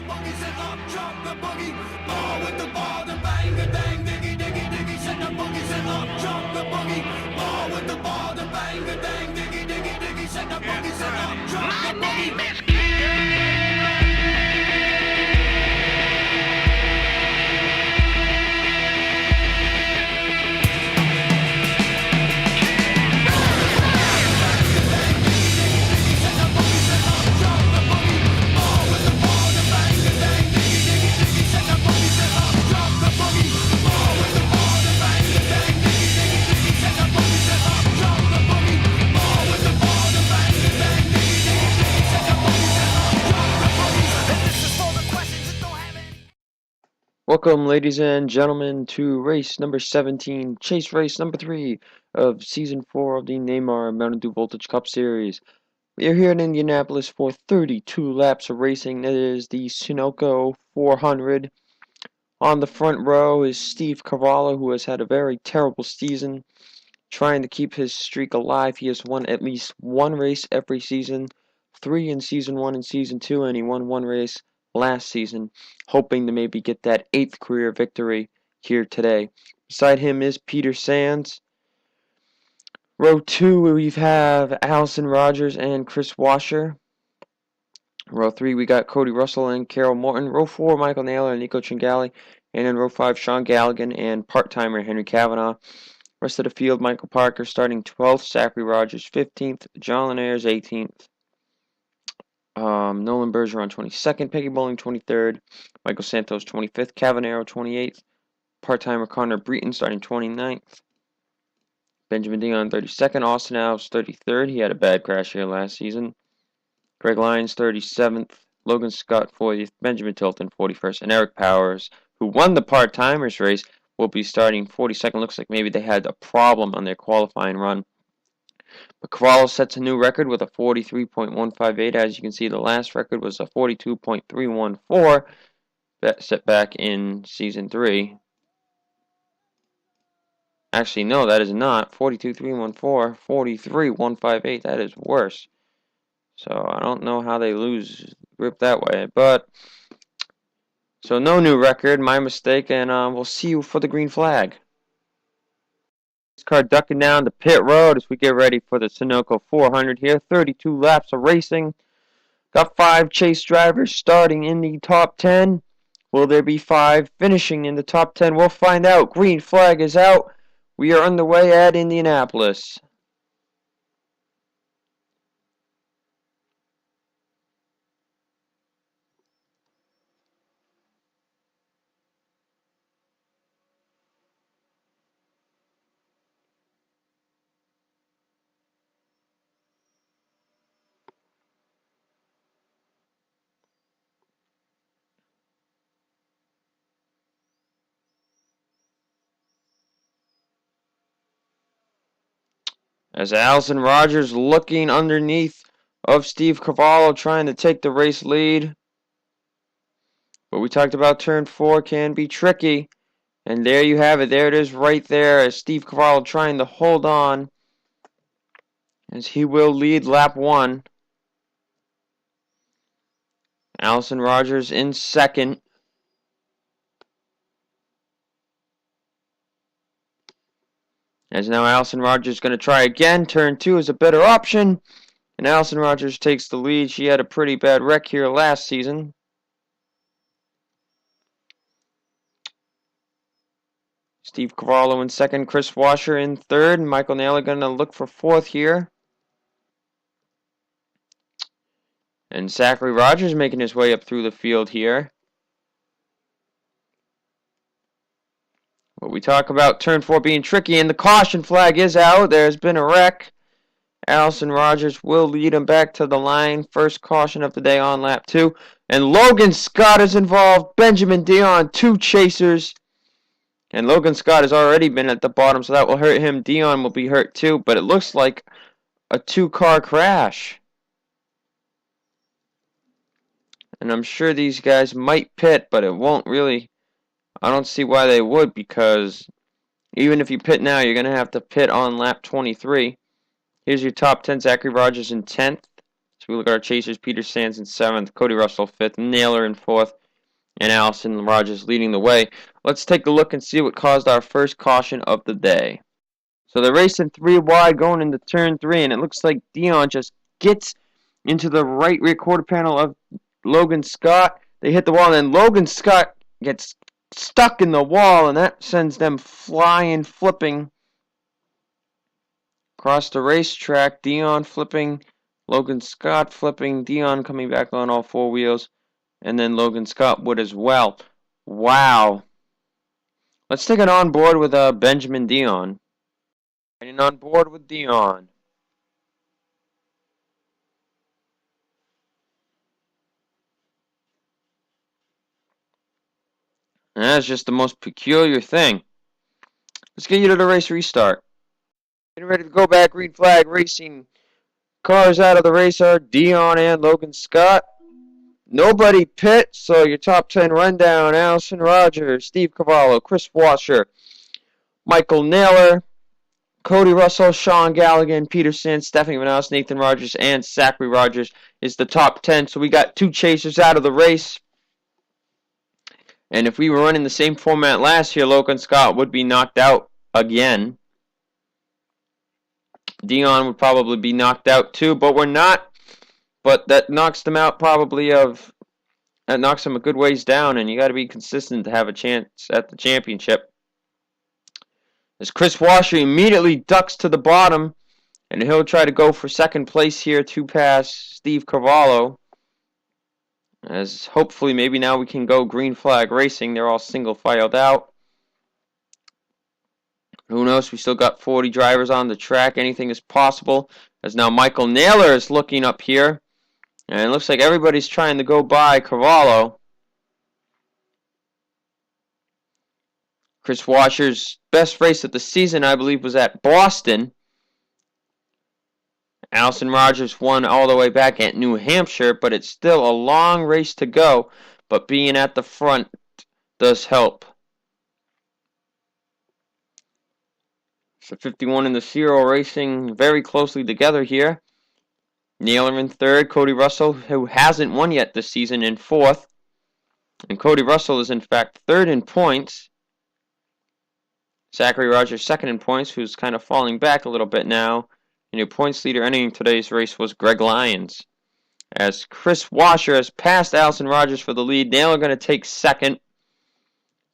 boogie, set up, drop the boogie. Ball with the ball, the bang, the dang, diggy, diggy, diggy. Set the boogie, set up, drop the boogie. Ball with the ball, the bang, the dang, diggy, diggy, diggy. Set the boogie, set up, drop the boogie. Welcome, ladies and gentlemen, to race number 17, chase race number 3 of Season 4 of the Namar Mountain Dew Voltage Cup Series. We are here in Indianapolis for 32 laps of racing. It is the Sunoco 400. On the front row is Steve Cavallo, who has had a very terrible season, trying to keep his streak alive. He has won at least one race every season, 3 in Season 1 and Season 2, and he won one race last season, hoping to maybe get that 8th career victory here today. Beside him is Peter Sands. Row 2, we have Allison Rogers and Chris Washer. Row 3, we got Cody Russell and Carol Morton. Row 4, Michael Naylor and Nico Chingali. And in row 5, Sean Galligan and part-timer Henry Cavanaugh. Rest of the field, Michael Parker starting 12th, Zachary Rogers 15th, John Linares 18th. Nolan Bergeron 22nd, Peggy Bowling 23rd, Michael Santos 25th, Cavanero 28th, part-timer Connor Breton starting 29th, Benjamin Dion 32nd, Austin Alves 33rd, he had a bad crash here last season, Greg Lyons 37th, Logan Scott 40th, Benjamin Tilton 41st, and Eric Powers, who won the part-timers race, will be starting 42nd. Looks like maybe they had a problem on their qualifying run. But Cavallo sets a new record with a 43.158. As you can see, the last record was a 42.314 set back in Season 3. Actually, no, that is not. 42.314, 43.158. That is worse. So I don't know how they lose grip that way. But, so no new record, my mistake, and we'll see you for the green flag. Car ducking down the pit road as we get ready for the Sunoco 400 here. 32 laps of racing. Got 5 chase drivers starting in the top 10. Will there be 5 finishing in the top 10? We'll find out. Green flag is out. We are underway at Indianapolis. As Allison Rogers looking underneath of Steve Cavallo trying to take the race lead. But we talked about turn 4 can be tricky. And there you have it. There it is right there as Steve Cavallo trying to hold on as he will lead lap 1. Allison Rogers in second. As now Allison Rogers is going to try again. Turn 2 is a better option. And Allison Rogers takes the lead. She had a pretty bad wreck here last season. Steve Cavallo in second. Chris Washer in third. Michael Naylor going to look for 4th here. And Zachary Rogers making his way up through the field here. But we talk about turn 4 being tricky, and the caution flag is out. There's been a wreck. Allison Rogers will lead him back to the line. First caution of the day on lap 2. And Logan Scott is involved. Benjamin Dion, 2 chasers. And Logan Scott has already been at the bottom, so that will hurt him. Dion will be hurt too, but it looks like a 2-car crash. And I'm sure these guys might pit, but it won't really. I don't see why they would, because even if you pit now, you're going to have to pit on lap 23. Here's your top 10. Zachary Rogers in 10th. So we look at our chasers. Peter Sands in 7th, Cody Russell 5th, Naylor in 4th, and Allison Rogers leading the way. Let's take a look and see what caused our first caution of the day. So they're racing 3 wide going into turn 3, and it looks like Dion just gets into the right rear quarter panel of Logan Scott. They hit the wall, and then Logan Scott gets stuck in the wall, and that sends them flying, flipping across the racetrack. Dion flipping, Logan Scott flipping, Dion coming back on all 4 wheels, and then Logan Scott would as well. Wow. Let's take it on board with Benjamin Dion. And on board with Dion. And that's just the most peculiar thing. Let's get you to the race restart. Getting ready to go back. Green flag racing. Cars out of the race are Dion and Logan Scott. Nobody pit, so your top 10 rundown: Allison Rogers, Steve Cavallo, Chris Washer, Michael Naylor, Cody Russell, Sean Galligan, Peter Sands, Stephanie Manaus, Nathan Rogers, and Zachary Rogers is the top 10. So we got 2 chasers out of the race. And if we were running the same format last year, Logan Scott would be knocked out again. Dion would probably be knocked out too, but we're not. But that knocks them out that knocks them a good ways down, and you got to be consistent to have a chance at the championship. As Chris Washer immediately ducks to the bottom, and he'll try to go for second place here to pass Steve Cavallo. As hopefully maybe now we can go green flag racing. They're all single filed out. Who knows? We still got 40 drivers on the track. Anything is possible. As now Michael Naylor is looking up here. And it looks like everybody's trying to go by Cavallo. Chris Washer's best race of the season, I believe, was at Boston. Allison Rogers won all the way back at New Hampshire, but it's still a long race to go. But being at the front does help. So 51 and the Zero racing very closely together here. Naylor in 3rd, Cody Russell, who hasn't won yet this season, in 4th. And Cody Russell is in fact 3rd in points. Zachary Rogers 2nd in points, who's kind of falling back a little bit now. And your points leader entering today's race was Greg Lyons. As Chris Washer has passed Allison Rogers for the lead. Naylor going to take 2nd.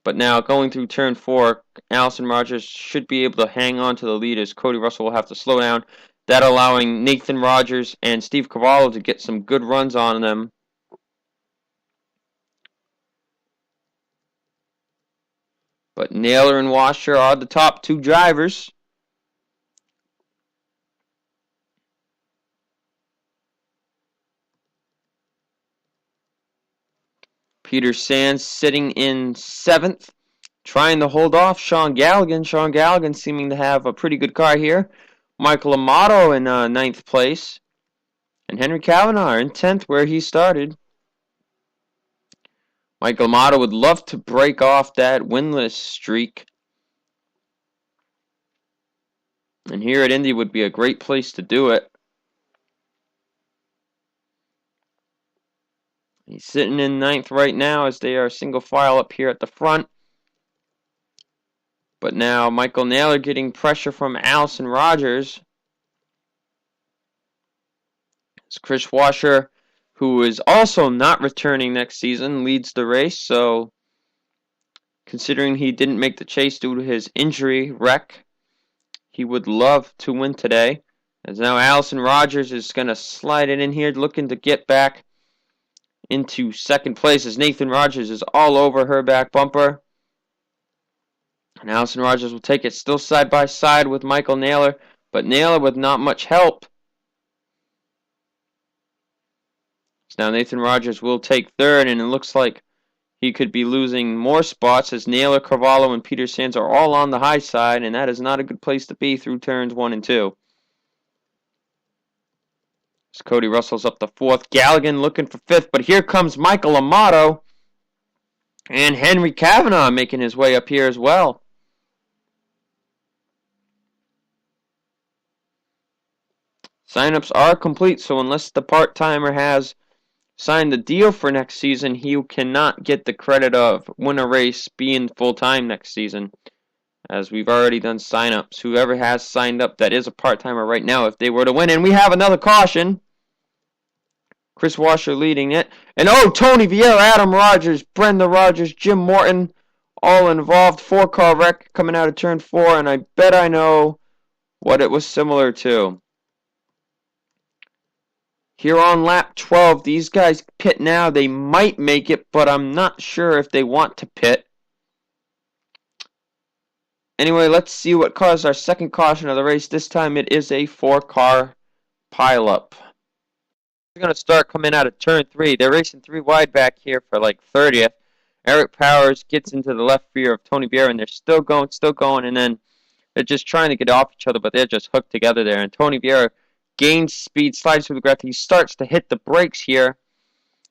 But now going through turn 4, Allison Rogers should be able to hang on to the lead as Cody Russell will have to slow down. That allowing Nathan Rogers and Steve Cavallo to get some good runs on them. But Naylor and Washer are the top 2 drivers. Peter Sands sitting in 7th, trying to hold off Sean Galligan. Sean Galligan seeming to have a pretty good car here. Michael Amato in 9th place. And Henry Cavanaugh in 10th, where he started. Michael Amato would love to break off that winless streak. And here at Indy would be a great place to do it. He's sitting in 9th right now as they are single file up here at the front. But now Michael Naylor getting pressure from Allison Rogers. As Chris Washer, who is also not returning next season, leads the race. So considering he didn't make the chase due to his injury wreck, he would love to win today. As now Allison Rogers is going to slide it in here, looking to get back into 2nd place as Nathan Rogers is all over her back bumper. And Allison Rogers will take it still side by side with Michael Naylor, but Naylor with not much help. So now Nathan Rogers will take 3rd, and it looks like he could be losing more spots as Naylor, Cavallo, and Peter Sands are all on the high side, and that is not a good place to be through turns 1 and 2. As Cody Russell's up to 4th. Galligan looking for 5th, but here comes Michael Amato. And Henry Cavanaugh making his way up here as well. Signups are complete, so unless the part-timer has signed the deal for next season, he cannot get the credit of win a race being full-time next season, as we've already done signups. Whoever has signed up that is a part-timer right now, if they were to win, and we have another caution. Chris Washer leading it. And Tony Vieira, Adam Rogers, Brenda Rogers, Jim Morton, all involved. 4-car wreck coming out of turn 4, and I bet I know what it was similar to. Here on lap 12, these guys pit now. They might make it, but I'm not sure if they want to pit. Anyway, let's see what caused our second caution of the race. This time it is a 4-car pileup. We're going to start coming out of turn 3. They're racing 3 wide back here for like 30th. Eric Powers gets into the left rear of Tony Vieira, and they're still going, and then they're just trying to get off each other, but they're just hooked together there. And Tony Vieira gains speed, slides through the grass. He starts to hit the brakes here,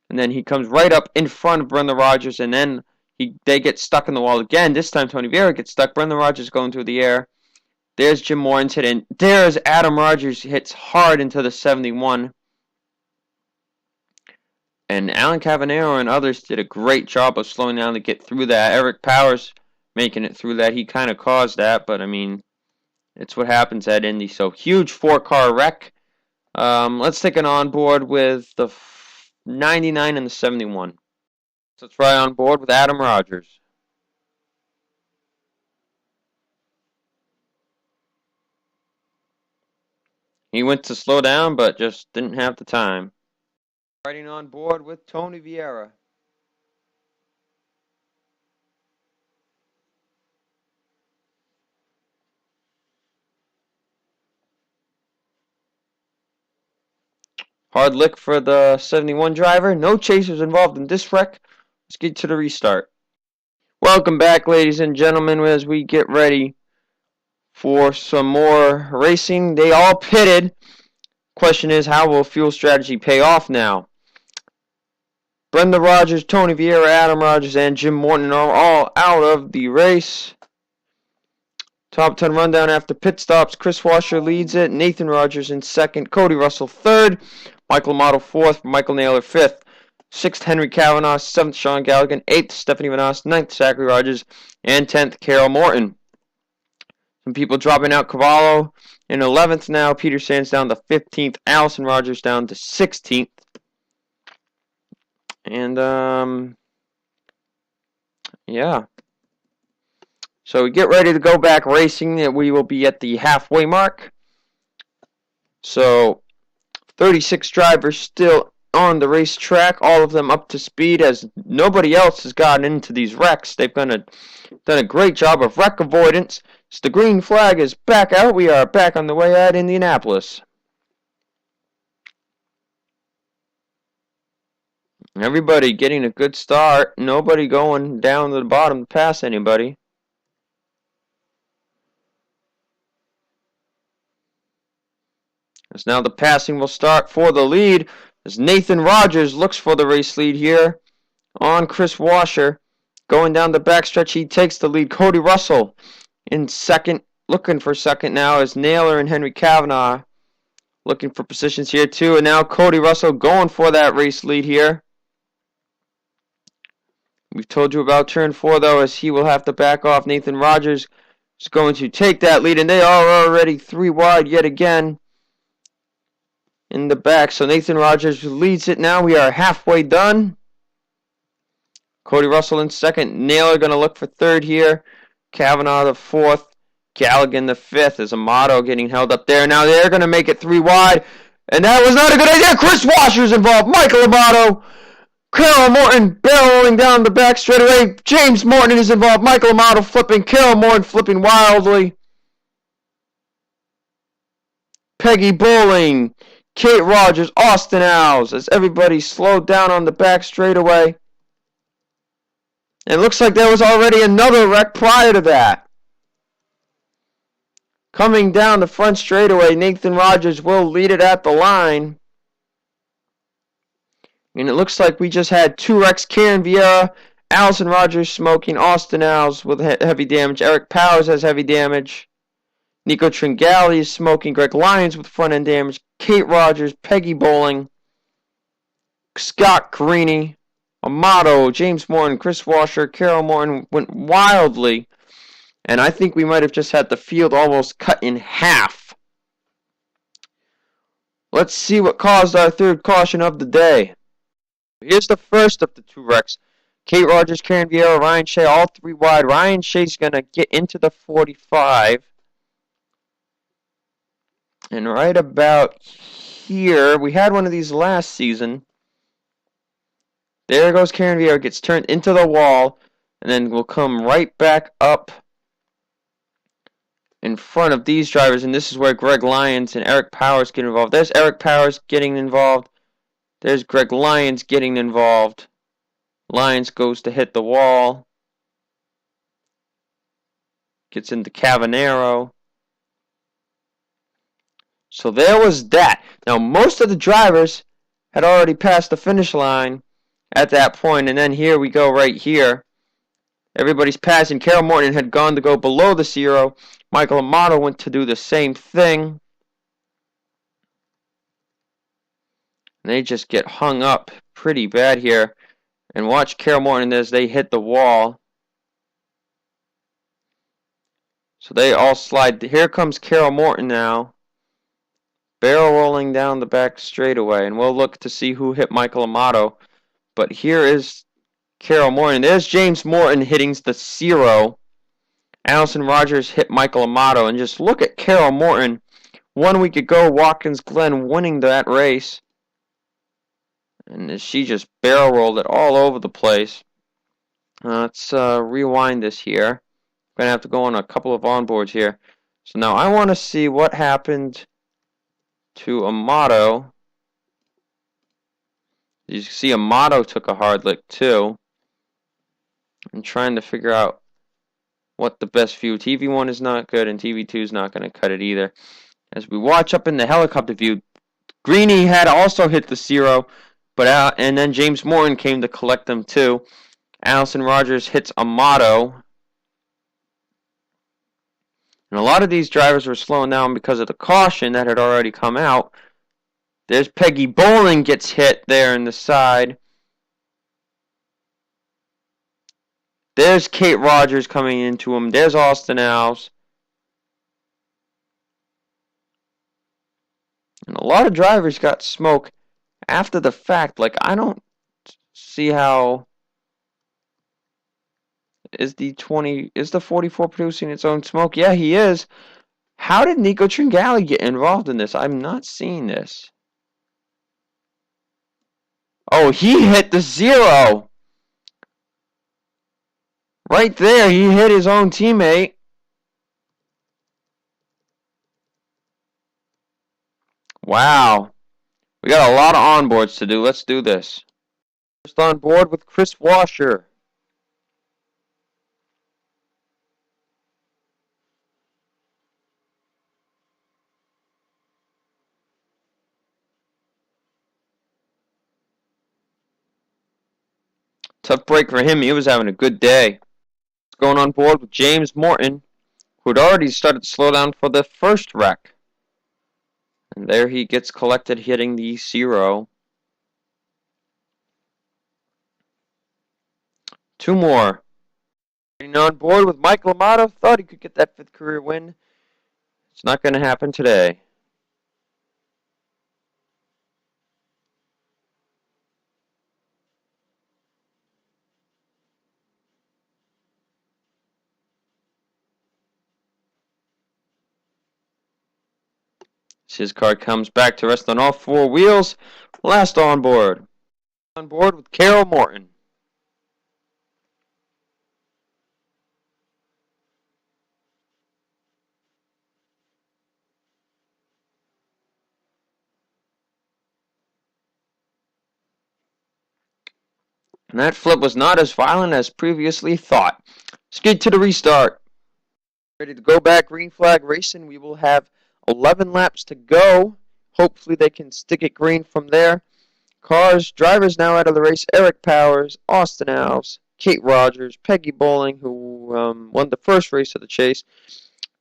and then he comes right up in front of Brenda Rogers, and then they get stuck in the wall again. This time Tony Vieira gets stuck. Brenda Rogers going through the air. There's Jim Morton's hit, and there's Adam Rogers hits hard into the 71. And Alan Cavanero and others did a great job of slowing down to get through that. Eric Powers making it through that. He kind of caused that, but I mean, it's what happens at Indy. So huge 4-car wreck. Let's take it on board with the 99 and the 71. So let's try on board with Adam Rogers. He went to slow down, but just didn't have the time. Riding on board with Tony Vieira. Hard lick for the 71 driver. No chasers involved in this wreck. Let's get to the restart. Welcome back, ladies and gentlemen, as we get ready for some more racing. They all pitted. Question is, how will fuel strategy pay off now? Brenda Rogers, Tony Vieira, Adam Rogers, and Jim Morton are all out of the race. Top 10 rundown after pit stops. Chris Washer leads it. Nathan Rogers in second. Cody Russell third. Michael Amato fourth. Michael Naylor fifth. Sixth, Henry Kavanaugh. Seventh, Sean Galligan. Eighth, Stephanie Vanas. Ninth, Zachary Rogers. And 10th, Carol Morton. Some people dropping out. Cavallo in 11th now. Peter Sands down to 15th. Allison Rogers down to 16th. And, yeah. So we get ready to go back racing. We will be at the halfway mark. So 36 drivers still on the racetrack, all of them up to speed, as nobody else has gotten into these wrecks. They've done a great job of wreck avoidance. So the green flag is back out. We are back on the way at Indianapolis. Everybody getting a good start. Nobody going down to the bottom to pass anybody. As now the passing will start for the lead, as Nathan Rogers looks for the race lead here on Chris Washer. Going down the backstretch, he takes the lead. Cody Russell in second, looking for second now, as Naylor and Henry Kavanaugh looking for positions here too. And now Cody Russell going for that race lead here. We've told you about turn 4 though, as he will have to back off. Nathan Rogers is going to take that lead, and they are already 3 wide yet again in the back. So Nathan Rogers leads it now. We are halfway done. Cody Russell in second. Naylor going to look for third here. Kavanaugh the fourth. Galligan the fifth. As Amato getting held up there. Now they're going to make it 3 wide. And that was not a good idea. Chris Washer's involved. Michael Amato. Carol Morton barreling down the back straightaway. James Morton is involved. Michael Amato flipping. Carol Morton flipping wildly. Peggy Bowling. Kate Rogers, Austin Owls, as everybody slowed down on the back straightaway. And it looks like there was already another wreck prior to that. Coming down the front straightaway, Nathan Rogers will lead it at the line. And it looks like we just had 2 wrecks. Karen Vieira, Allison Rogers smoking, Austin Owls with heavy damage. Eric Powers has heavy damage. Nico Tringali is smoking. Greg Lyons with front end damage. Kate Rogers, Peggy Bowling, Scott Carini, Amato, James Morton, Chris Washer, Carol Morton went wildly. And I think we might have just had the field almost cut in half. Let's see what caused our third caution of the day. Here's the first of the two wrecks. Kate Rogers, Karen Vieira, Ryan Shea, all three wide. Ryan Shea's going to get into the 45. And right about here, we had one of these last season. There goes Karen Vieira, gets turned into the wall, and then will come right back up in front of these drivers, and this is where Greg Lyons and Eric Powers get involved. There's Eric Powers getting involved. There's Greg Lyons getting involved. Lyons goes to hit the wall. Gets into Cavanero. So there was that. Now, most of the drivers had already passed the finish line at that point, and then here we go right here. Everybody's passing. Carol Morton had gone to go below the zero. Michael Amato went to do the same thing. And they just get hung up pretty bad here. And watch Carol Morton as they hit the wall. So they all slide. Here comes Carol Morton now. Barrel rolling down the back straightaway. And we'll look to see who hit Michael Amato. But here is Carol Morton. There's James Morton hitting the zero. Allison Rogers hit Michael Amato. And just look at Carol Morton. 1 week ago, Watkins Glen winning that race. And she just barrel rolled it all over the place. Let's rewind this here. I'm going to have to go on a couple of onboards here. So now I want to see what happened to Amato. You see Amato took a hard lick too. I'm trying to figure out what the best view. TV1 is not good and TV2 is not going to cut it either. As we watch up in the helicopter view, Greeny had also hit the zero, and then James Morton came to collect them too. Allison Rogers hits Amato. And a lot of these drivers were slowing down because of the caution that had already come out. There's Peggy Bowling gets hit there in the side. There's Kate Rogers coming into him. There's Austin Alves. And a lot of drivers got smoke after the fact. Like, I don't see how... Is the 44 producing its own smoke? Yeah, he is. How did Nico Tringali get involved in this? I'm not seeing this. Oh, he hit the zero. Right there, he hit his own teammate. Wow. We got a lot of onboards to do. Let's do this. First on board with Chris Washer. Tough break for him. He was having a good day. Going on board with James Morton, who had already started to slow down for the first wreck. And there he gets collected, hitting the zero. Two more. Getting on board with Michael Amato. Thought he could get that 5th career win. It's not going to happen today. His car comes back to rest on all 4 wheels. Last on board. On board with Carol Morton. And that flip was not as violent as previously thought. Skid to the restart. Ready to go back, green flag racing. We will have 11 laps to go. Hopefully they can stick it green from there. Drivers now out of the race. Eric Powers, Austin Alves, Kate Rogers, Peggy Bowling, who won the first race of the chase.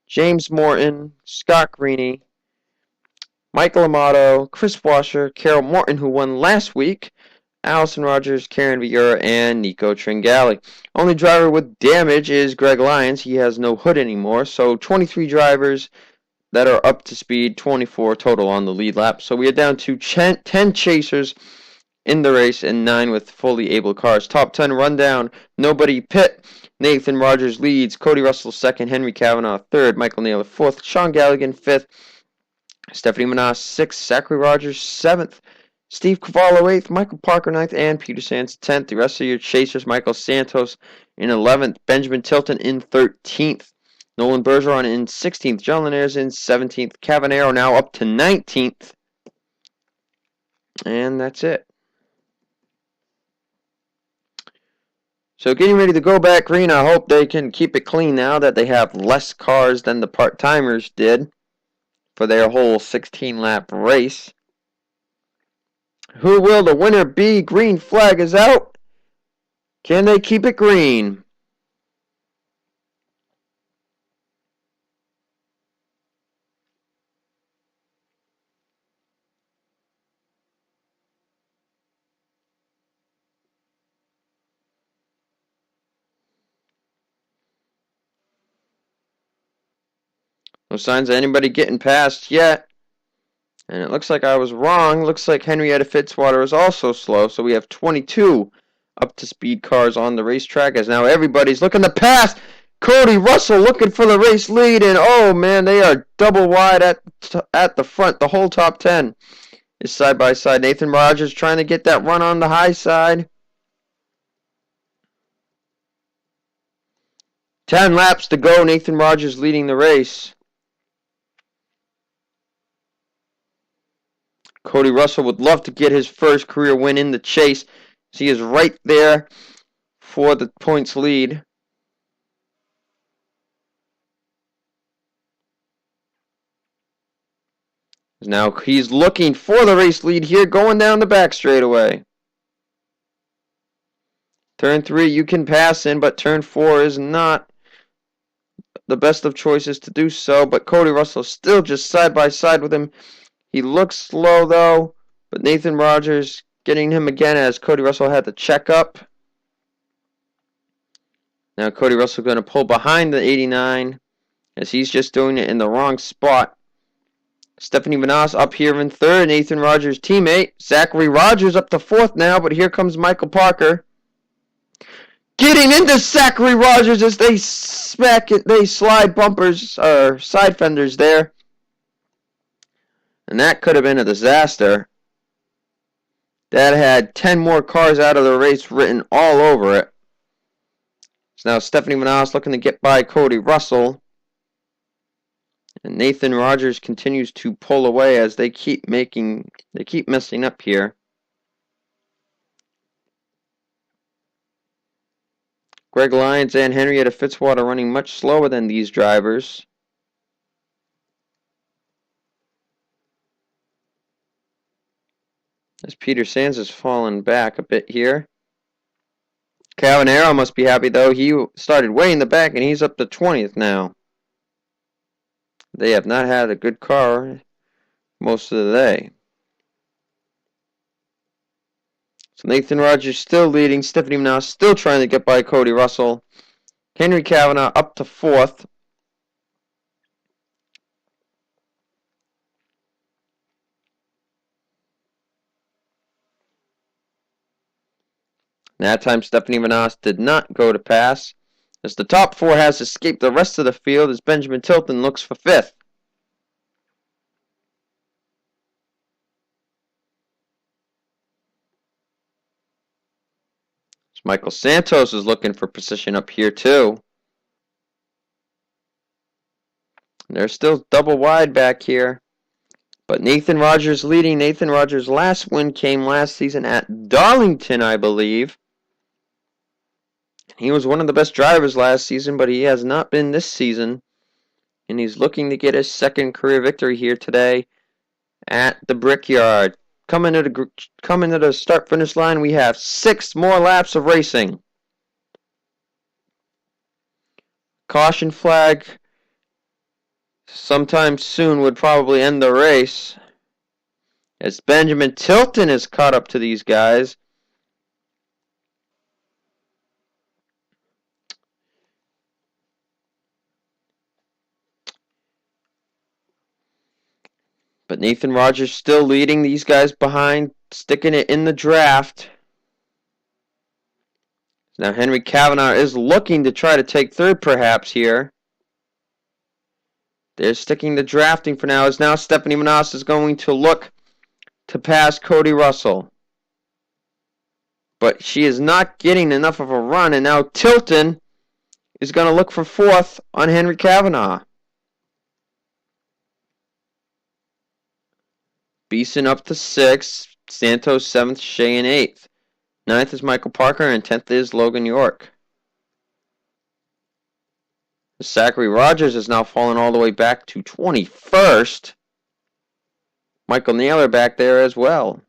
James Morton, Scott Greeny, Michael Amato, Chris Washer, Carol Morton, who won last week, Allison Rogers, Karen Vieira, and Nico Tringali. Only driver with damage is Greg Lyons. He has no hood anymore, so 23 drivers that are up to speed, 24 total on the lead lap. So we are down to 10 chasers in the race and 9 with fully able cars. Top 10 rundown, nobody pit. Nathan Rogers leads, Cody Russell second, Henry Cavanaugh third, Michael Naylor fourth, Sean Galligan fifth, Stephanie Manas sixth, Zachary Rogers seventh, Steve Cavallo eighth, Michael Parker ninth, and Peter Sands 10th. The rest of your chasers, Michael Santos in 11th, Benjamin Tilton in 13th, Nolan Bergeron in 16th, John Linares in 17th, Cavanero now up to 19th, and that's it. So getting ready to go back green. I hope they can keep it clean now that they have less cars than the part-timers did for their whole 16-lap race. Who will the winner be? Green flag is out. Can they keep it green? No signs of anybody getting past yet. And it looks like I was wrong. Looks like Henrietta Fitzwater is also slow. So we have 22 up-to-speed cars on the racetrack as now everybody's looking to pass. Cody Russell looking for the race lead. And oh man, they are double wide at the front. The whole top 10 is side by side. Nathan Rogers trying to get that run on the high side. 10 laps to go. Nathan Rogers leading the race. Cody Russell would love to get his first career win in the chase. He is right there for the points lead. Now he's looking for the race lead here, going down the back straightaway. Turn 3 you can pass in, but turn 4 is not the best of choices to do so. But Cody Russell still just side by side with him. He looks slow though, but Nathan Rogers getting him again as Cody Russell had to check up. Now Cody Russell going to pull behind the 89 as he's just doing it in the wrong spot. Stephanie Manas up here in third. Nathan Rogers' teammate. Zachary Rogers up to fourth now, but here comes Michael Parker. Getting into Zachary Rogers as they smack it. They slide bumpers or side fenders there. And that could have been a disaster. That had 10 more cars out of the race written all over it. So now Stephanie Manas looking to get by Cody Russell. And Nathan Rogers continues to pull away as they keep messing up here. Greg Lyons and Henrietta Fitzwater running much slower than these drivers. As Peter Sands has fallen back a bit here. Cavanero must be happy though. He started way in the back and he's up to 20th now. They have not had a good car most of the day. So Nathan Rogers still leading. Stephanie Manas still trying to get by Cody Russell. Henry Cavanaugh up to 4th. That time Stephanie Manas did not go to pass. As the top 4 has escaped the rest of the field as Benjamin Tilton looks for 5th. Michael Santos is looking for position up here too. They're still double wide back here. But Nathan Rogers leading. Nathan Rogers' last win came last season at Darlington, I believe. He was one of the best drivers last season, but he has not been this season. And he's looking to get his second career victory here today at the Brickyard. Coming to the start-finish line, we have 6 more laps of racing. Caution flag sometime soon would probably end the race, as Benjamin Tilton is caught up to these guys. But Nathan Rogers still leading these guys behind, sticking it in the draft. Now Henry Cavanaugh is looking to try to take third perhaps here. They're sticking to drafting for now, as now Stephanie Manas is going to look to pass Cody Russell. But she is not getting enough of a run, and now Tilton is going to look for fourth on Henry Cavanaugh. Beeson up to sixth, Santos seventh, Shea in eighth. Ninth is Michael Parker, and 10th is Logan York. Zachary Rogers has now fallen all the way back to 21st. Michael Naylor back there as well.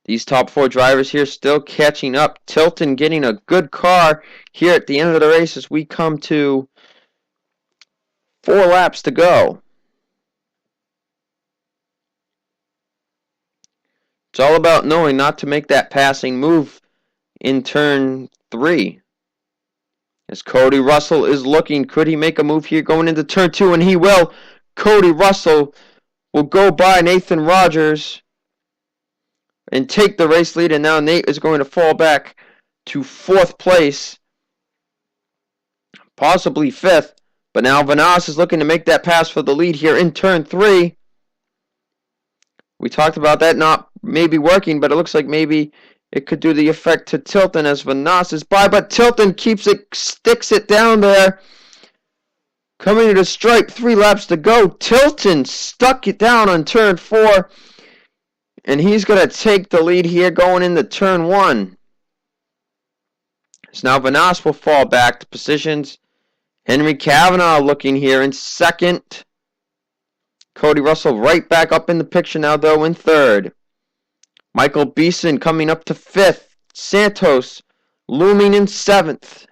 These top four drivers here still catching up. Tilton getting a good car here at the end of the race as we come to 4 laps to go. It's all about knowing not to make that passing move in turn 3. As Cody Russell is looking, could he make a move here going into turn 2? And he will. Cody Russell will go by Nathan Rogers and take the race lead, and now Nate is going to fall back to 4th place, possibly 5th. But now Vanas is looking to make that pass for the lead here in turn 3. We talked about that not maybe working, but it looks like maybe it could do the effect to Tilton as Vanas is by, but Tilton keeps it, sticks it down there. Coming to the stripe, 3 laps to go. Tilton stuck it down on turn 4, and he's going to take the lead here going into turn 1. So now Vanas will fall back to positions. Henry Cavanaugh looking here in 2nd. Cody Russell right back up in the picture now, though, in 3rd. Michael Beeson coming up to 5th. Santos looming in 7th.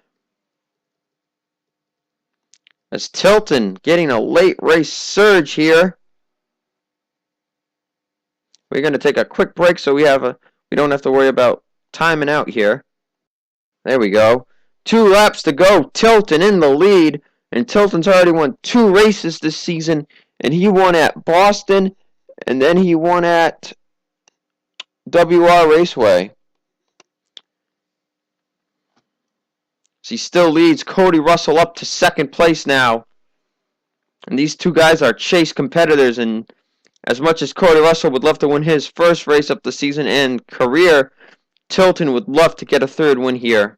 As Tilton getting a late race surge here. We're going to take a quick break so we don't have to worry about timing out here. There we go. 2 laps to go. Tilton in the lead. And Tilton's already won 2 races this season. And he won at Boston. And then he won at WR Raceway. So he still leads Cody Russell up to 2nd place now. And these 2 guys are chase competitors. And as much as Cody Russell would love to win his first race up the season and career, Tilton would love to get a 3rd win here.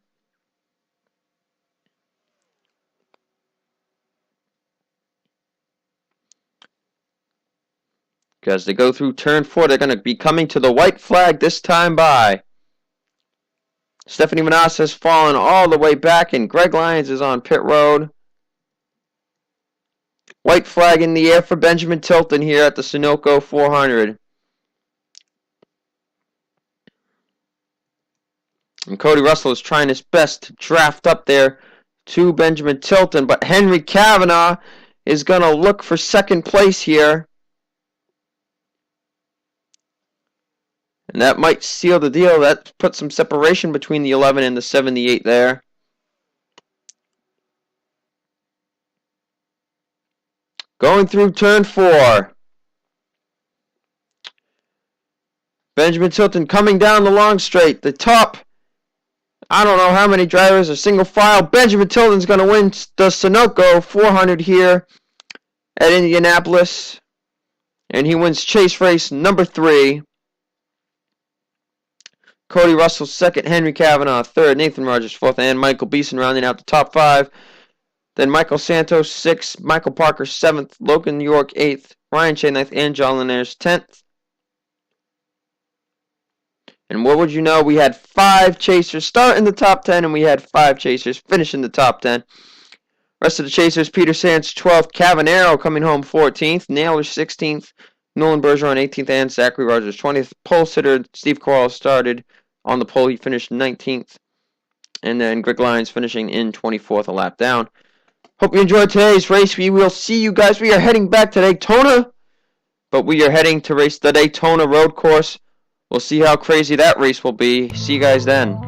As they go through turn 4, they're going to be coming to the white flag this time by. Stephanie Manas has fallen all the way back, and Greg Lyons is on pit road. White flag in the air for Benjamin Tilton here at the Sunoco 400. And Cody Russell is trying his best to draft up there to Benjamin Tilton, but Henry Cavanaugh is going to look for 2nd place here. And that might seal the deal. That puts some separation between the 11 and the 78 there. Going through turn 4. Benjamin Tilton coming down the long straight. The top, I don't know how many drivers are single file. Benjamin Tilton's going to win the Sunoco 400 here at Indianapolis. And he wins chase race number 3. Cody Russell 2nd, Henry Cavanaugh 3rd, Nathan Rogers 4th, and Michael Beeson rounding out the top 5. Then Michael Santos 6th, Michael Parker 7th, Logan York 8th, Ryan Shea 9th, and John Linares 10th. And what would you know, we had 5 chasers start in the top 10, and we had 5 chasers finish in the top 10. Rest of the chasers, Peter Sands 12th, Cavanero coming home 14th, Naylor 16th, Nolan Bergeron 18th, and Zachary Rogers 20th. Pole sitter Steve Corral started on the pole. He finished 19th. And then Greg Lyons finishing in 24th, a lap down. Hope you enjoyed today's race. We will see you guys. We are heading back to Daytona, but we are heading to race the Daytona road course. We'll see how crazy that race will be. See you guys then.